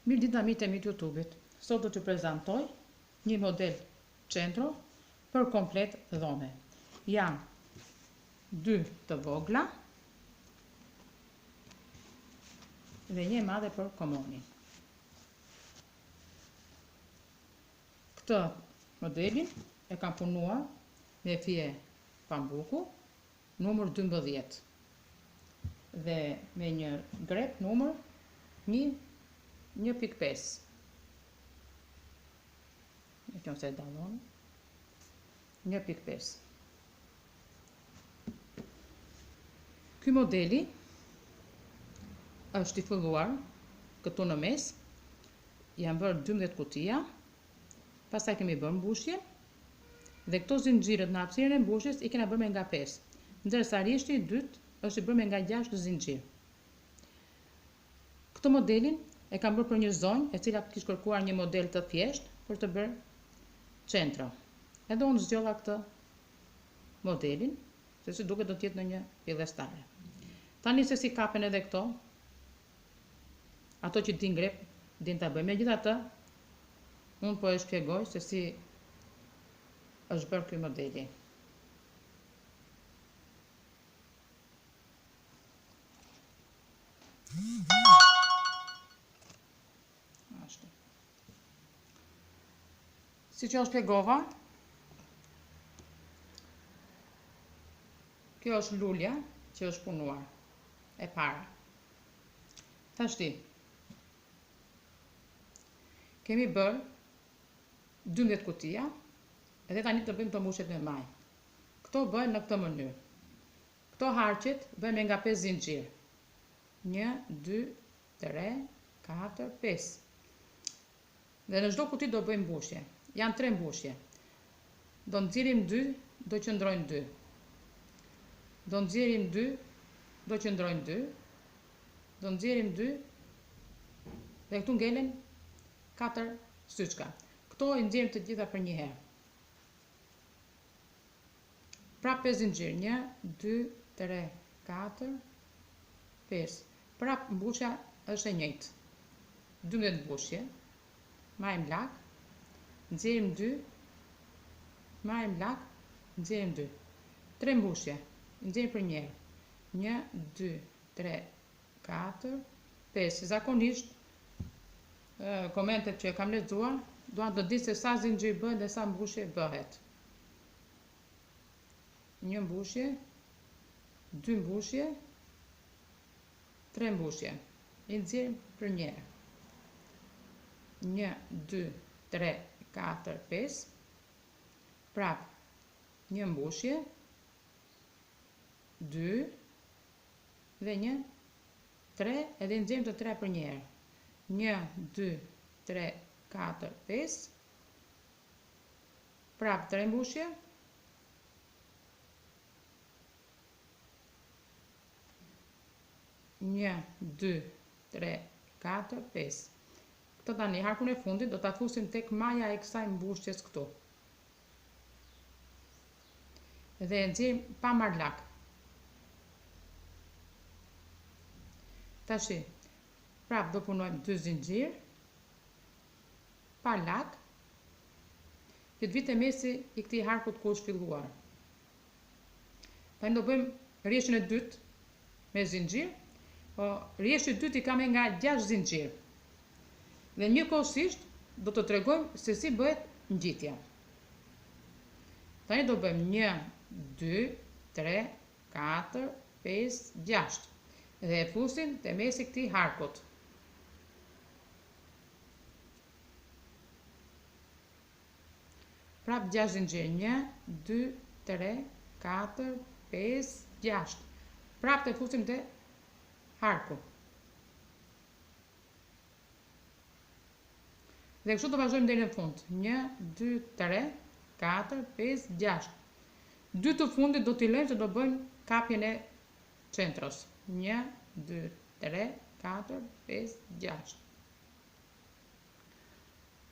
Mirë ditë miq të YouTube-it. Sot do t'ju prezantoj një model centro për komplet dhome. Janë 2 të vogla dhe një e madhe për komonin. Këtë modelin e kam punuar me fije pambuku numër 12 dhe me një grep numër 1.5. E kjo se dallon 1.5. Ky modeli është i filluar këtu në mes. Janë bërë 12 kutia. Pastaj kemi bërë mbushje. Dhe këto zinxhirët në hapësirën e mbushjes i kena bërë me nga 5, ndërsa rishti i dytë është i bërë me nga 6 zinxhir. Këtë modelin e kam bërë për një zonjë e cila kishte kërkuar një model të thjeshtë për të bërë centro. Edhe unë zgjodha këtë modelin, se si duket do të jetë në një fillestare. Tani se si kapen edhe këto, ato që din grep, din ta bëjmë. Megjithatë, unë po e shpjegoj se si është bërë ky modeli. Si që shpjegova, kjo është lulja që është punuar e para. Tashti, kemi bërë 12 kutia, edhe tani të bëjmë të mbushet me maj. Këto bëjnë në këtë mënyrë. Këto harqet bëjnë me nga 5 zinxhir. 1, 2, 3, 4, 5. Dhe në çdo kuti do bëjmë mbushje. Janë 3 mbushje. Do nxjerrim 2, do qëndrojnë 2. Do nxjerrim 2, do qëndrojnë 2. Do nxjerrim 2 dhe këtu ngelen 4 syçka. Këto i nxjerrim të gjitha për një herë. Prap 5 zinxhir. 1, 2, 3, 4, 5. Prap mbushja është e njëjtë. 12 mbushje. Marrim lak. Nxjerrim 2, marrim lak, nxjerrim 2. 3 mbushje, nxjerrim për një herë. 1, 2, 3, 4, 5. Zakonisht, komentet që e kam lexuar, duan të di se sa zinxhir bëhet dhe sa mbushje bëhet. 1 mbushje, 2 mbushje, 3 mbushje. I nxjerrim për një herë. 1, 2, 3, 4, 5. Prap, një mbushje, 2 dhe 1, 3, edhe nxjerrim të 3 për një herë. 1, 2, 3, 4, 5. Prap 3 mbushje. 1, 2, 3, 4, 5. Këtë tani, harkun e fundit, do ta fusim tek maja e kësaj mbushjes këtu. Dhe nxjerrim pa marr lak. Tashi, prap do punojmë 2 zinxhir, pa lak, që të vitë mesi i këtij harku ku është filluar. Tani do bëjmë rreshtin e dytë me zinxhir, po rreshti i dytë i kam nga 6 zinxhir. Dhe njëkohësisht do të tregojmë se si bëhet ngjitja. Tani do bëjmë 1, 2, 3, 4, 5, 6. Dhe e fusim te mesi këtij harkut. Prap 6 zinxhir. 1, 2, 3, 4, 5, 6. Prap të fusim te harku. Dhe kështu do vazhdojmë deri në fund. 1, 2, 3, 4, 5, 6. 2 të fundit do t'i lëmë që do bëjmë kapjen e centros. 1, 2, 3, 4, 5, 6.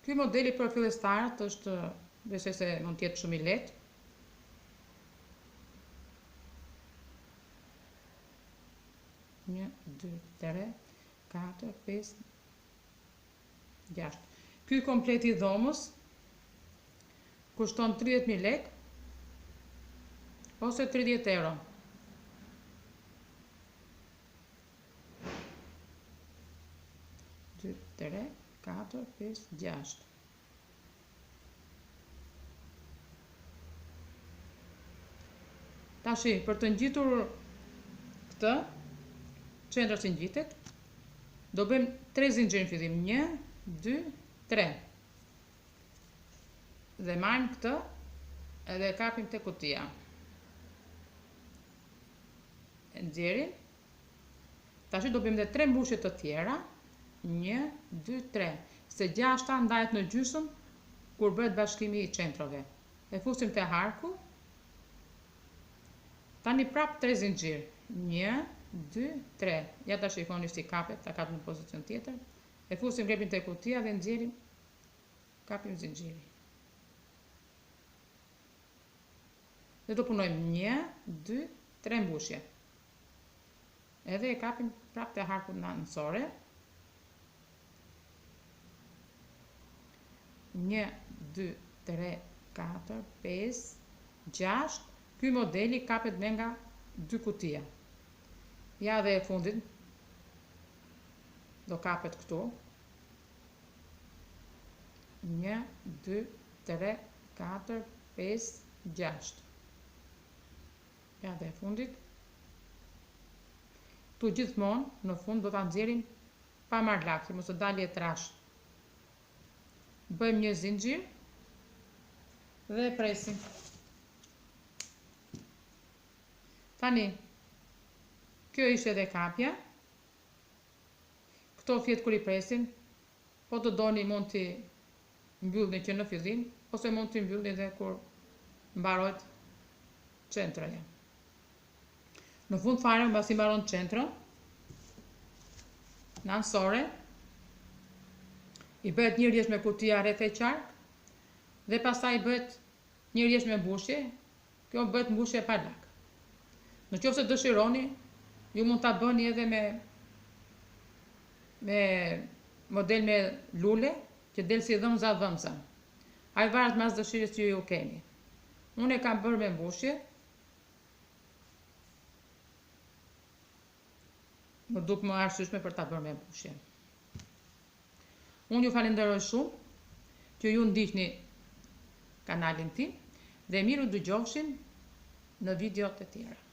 Ky modeli për fillestarët është, besoj se mund të jetë shumë i lehtë. Një, 2, 3, 4, 5, 6. Ky kompleti i dhomës kushton 30.000 lek ose 30 euro. Dy, 3, 4, 5, 6. Tashi, për të ngjitur këtë, qendra që ngjitet, do bëjmë 3 zinxhir në fillim. 1, 2, 3. Dhe marrim këtë edhe e kapim te kutia. E nxjerrim. Tashi do bëjmë edhe 3 mbushje të tjera. 1, 2, 3. Se 6-ta ndahet në gjysmë kur bëhet bashkimi i qentrave. E fusim te harku. Tani prap 3 zinxhir. 1, 2, 3. Ja ta shikoni si kapet, ta kapim në pozicion tjetër. E fusim grepin te kutia dhe nxjerrim. Kapim zinxhirin. Dhe do punojmë 1, 2, 3 mbushje. Edhe e kapim prap te harku nënësore. 1, 2, 3, 4, 5, 6. Ky modeli kapet me nga 2 kutia. Ja dhe e fundit do kapet këtu. 1, 2, 3, 4, 5, 6. Ja dhe e fundit. Tu gjithmonë në fund do ta nxjerrim pa marrë lakë, mos të dalë e trash. Bëjmë një zinxhir dhe e presim. Tani, kjo ishte edhe kapja. Këto fjet kur i presim, po të doni mund t'i mbyllni që në fillim, ose mund t'i mbyllni edhe kur mbarohet qentraja. Në fund fare, mbasi mbaron qentra, nënësore, i bëhet një rrjesh me kutia rreth e qark, dhe pastaj bëhet një rrjesh me mbushje, kjo bëhet mbushje pa lak. Në qoftë se dëshironi, ju mund ta bëni edhe me model me lule, që del si dhëmza. Ai varet mas dëshirës që ju keni. Unë e kam bërë me mbushje. Më duk më arsyeshme për ta bërë me mbushje. Unë ju falenderoj shumë që ju ndiqni kanalin tim dhe miru dëgjofshin në videot e tjera.